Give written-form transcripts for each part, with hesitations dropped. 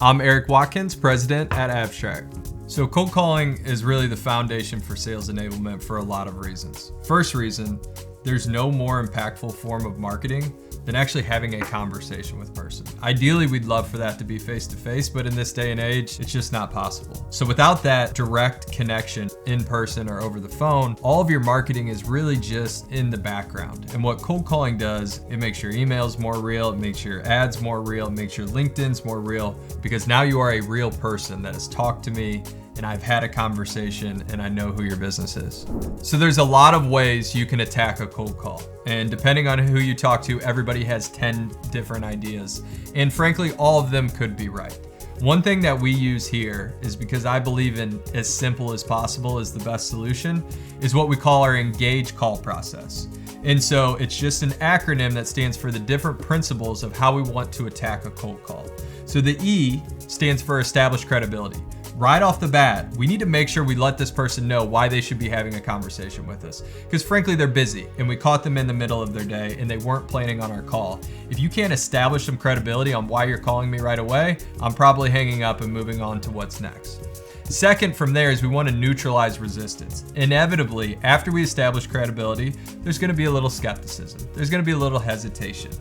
I'm Eric Watkins, president at Abstrakt. So cold calling is really the foundation for sales enablement for a lot of reasons. First reason, there's no more impactful form of marketing than actually having a conversation with a person. Ideally, we'd love for that to be face-to-face, but in this day and age, it's just not possible. So without that direct connection in person or over the phone, all of your marketing is really just in the background. And what cold calling does, it makes your emails more real, it makes your ads more real, it makes your LinkedIn's more real, because now you are a real person that has talked to me and I've had a conversation and I know who your business is. So there's a lot of ways you can attack a cold call. And depending on who you talk to, everybody has 10 different ideas. And frankly, all of them could be right. One thing that we use here is, because I believe in as simple as possible is the best solution, is what we call our engage call process. And so it's just an acronym that stands for the different principles of how we want to attack a cold call. So the E stands for establish credibility. Right off the bat, we need to make sure we let this person know why they should be having a conversation with us. Because frankly, they're busy and we caught them in the middle of their day and they weren't planning on our call. If you can't establish some credibility on why you're calling me right away, I'm probably hanging up and moving on to what's next. Second from there is we want to neutralize resistance. Inevitably, after we establish credibility, there's going to be a little skepticism. There's going to be a little hesitation.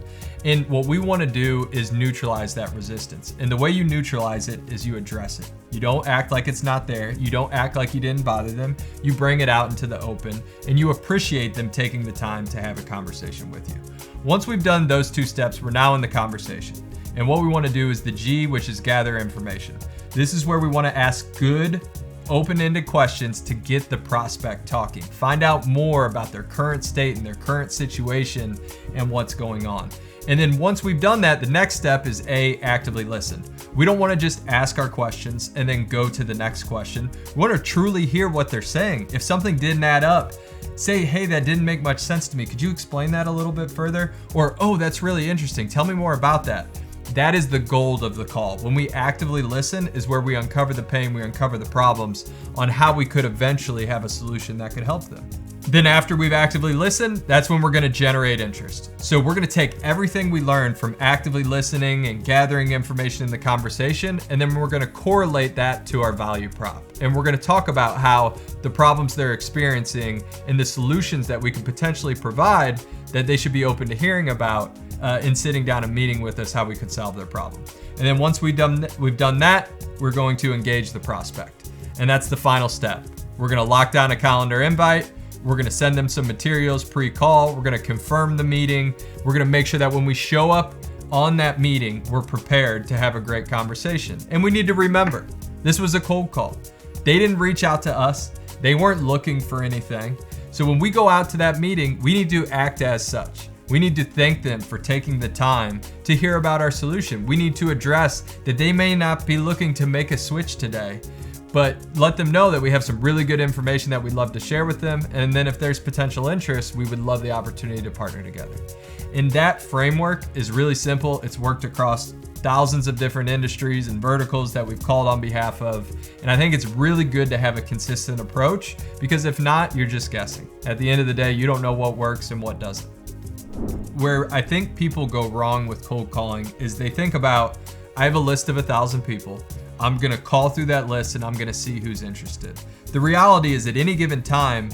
And what we want to do is neutralize that resistance. And the way you neutralize it is you address it. You don't act like it's not there. You don't act like you didn't bother them. You bring it out into the open and you appreciate them taking the time to have a conversation with you. Once we've done those two steps, we're now in the conversation. And what we want to do is the G, which is gather information. This is where we want to ask good, open-ended questions to get the prospect talking. Find out more about their current state and their current situation and what's going on. And then once we've done that, the next step is A, actively listen. We don't want to just ask our questions and then go to the next question. We want to truly hear what they're saying. If something didn't add up, say, hey, that didn't make much sense to me. Could you explain that a little bit further? Or, oh, that's really interesting. Tell me more about that. That is the gold of the call. When we actively listen is where we uncover the pain, we uncover the problems on how we could eventually have a solution that could help them. Then after we've actively listened, that's when we're going to generate interest. So we're going to take everything we learned from actively listening and gathering information in the conversation, and then we're going to correlate that to our value prop. And we're going to talk about how the problems they're experiencing and the solutions that we could potentially provide that they should be open to hearing about in sitting down and meeting with us, how we could solve their problem. And then once we've done that, we're going to engage the prospect. And that's the final step. We're going to lock down a calendar invite. We're going to send them some materials pre-call. We're going to confirm the meeting. We're going to make sure that when we show up on that meeting, we're prepared to have a great conversation. And we need to remember, this was a cold call. They didn't reach out to us. They weren't looking for anything. So when we go out to that meeting, we need to act as such. We need to thank them for taking the time to hear about our solution. We need to address that they may not be looking to make a switch today, but let them know that we have some really good information that we'd love to share with them. And then if there's potential interest, we would love the opportunity to partner together. And that framework is really simple. It's worked across thousands of different industries and verticals that we've called on behalf of. And I think it's really good to have a consistent approach, because if not, you're just guessing. At the end of the day, you don't know what works and what doesn't. Where I think people go wrong with cold calling is they think about, I have a list of 1,000 people. I'm going to call through that list and I'm going to see who's interested. The reality is at any given time,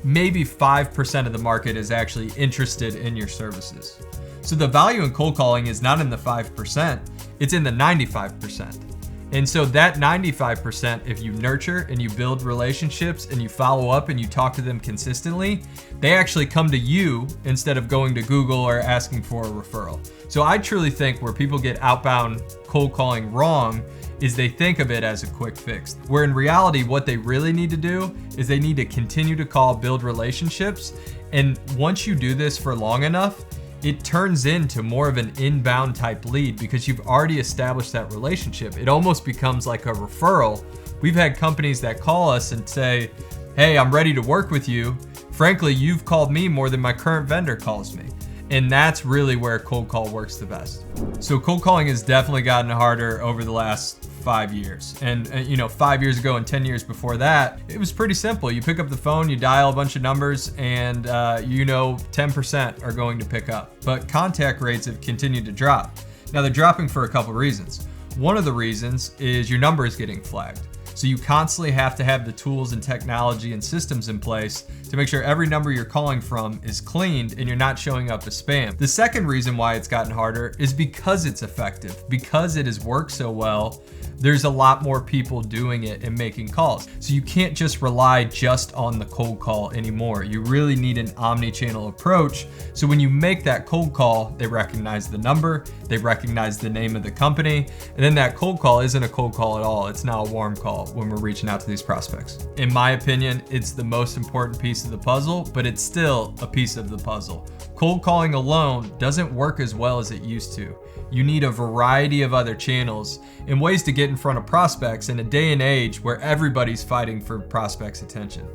maybe 5% of the market is actually interested in your services. So the value in cold calling is not in the 5%, it's in the 95%. And so that 95%, if you nurture and you build relationships and you follow up and you talk to them consistently, they actually come to you instead of going to Google or asking for a referral. So I truly think where people get outbound cold calling wrong is they think of it as a quick fix, where in reality, what they really need to do is they need to continue to call, build relationships. And once you do this for long enough, it turns into more of an inbound type lead because you've already established that relationship. It almost becomes like a referral. We've had companies that call us and say, hey, I'm ready to work with you. Frankly, you've called me more than my current vendor calls me. And that's really where cold call works the best. So cold calling has definitely gotten harder over the last 5 years. And 5 years ago and 10 years before that, it was pretty simple. You pick up the phone, you dial a bunch of numbers, and 10% are going to pick up. But contact rates have continued to drop. Now they're dropping for a couple reasons. One of the reasons is your number is getting flagged. So you constantly have to have the tools and technology and systems in place to make sure every number you're calling from is cleaned and you're not showing up as spam. The second reason why it's gotten harder is because it's effective. Because it has worked so well, there's a lot more people doing it and making calls. So you can't just rely just on the cold call anymore. You really need an omni-channel approach. So when you make that cold call, they recognize the number, they recognize the name of the company, and then that cold call isn't a cold call at all. It's now a warm call when we're reaching out to these prospects. In my opinion, it's the most important piece of the puzzle, but it's still a piece of the puzzle. Cold calling alone doesn't work as well as it used to. You need a variety of other channels and ways to get in front of prospects in a day and age where everybody's fighting for prospects' attention.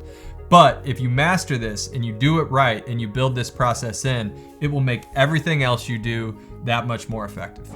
But if you master this and you do it right and you build this process in, it will make everything else you do that much more effective.